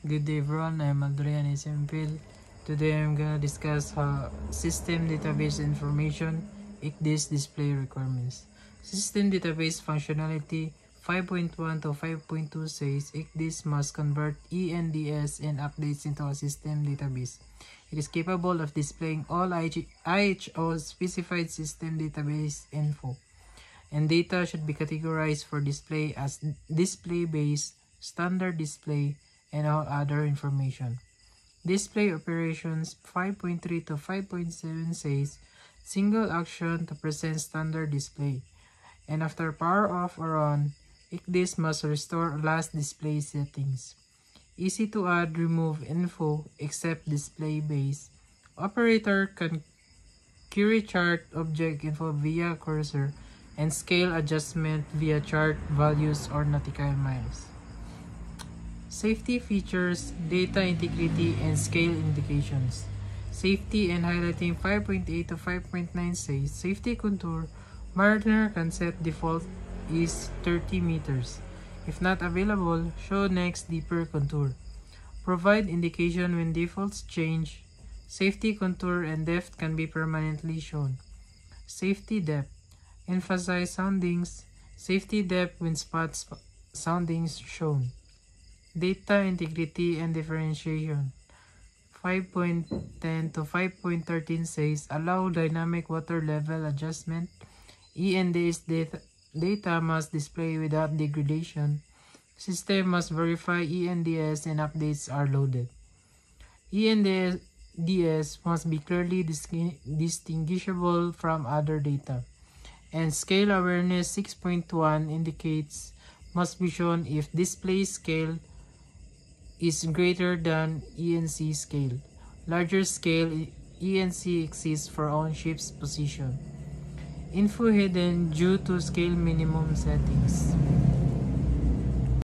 Good day everyone, I'm Adrian Isimpil. Today I'm gonna discuss how system database information, ICDIS display requirements. System database functionality 5.1 to 5.2 says ICDIS must convert ENDS and updates into a system database. It is capable of displaying all IHO specified system database info, and data should be categorized for display as display base, standard display, and all other information. Display operations 5.3 to 5.7 says single action to present standard display, and after power off or on, ICDIS must restore last display settings. Easy to add, remove info except display base. Operator can query chart object info via cursor and scale adjustment via chart values or nautical miles. Safety features, data integrity, and scale indications. Safety and highlighting 5.8 to 5.9 says safety contour mariner can set default is 30 meters. If not available, show next deeper contour. Provide indication when defaults change. Safety contour and depth can be permanently shown. Safety depth. Emphasize soundings. Safety depth when spots soundings shown. Data integrity and differentiation. 5.10 to 5.13 says allow dynamic water level adjustment. ENDS data must display without degradation. System must verify ENDS and updates are loaded. ENDS must be clearly distinguishable from other data. And scale awareness 6.1 indicates must be shown if display scale is greater than ENC scale. Larger scale ENC exists for on-ship's position. Info hidden due to scale minimum settings.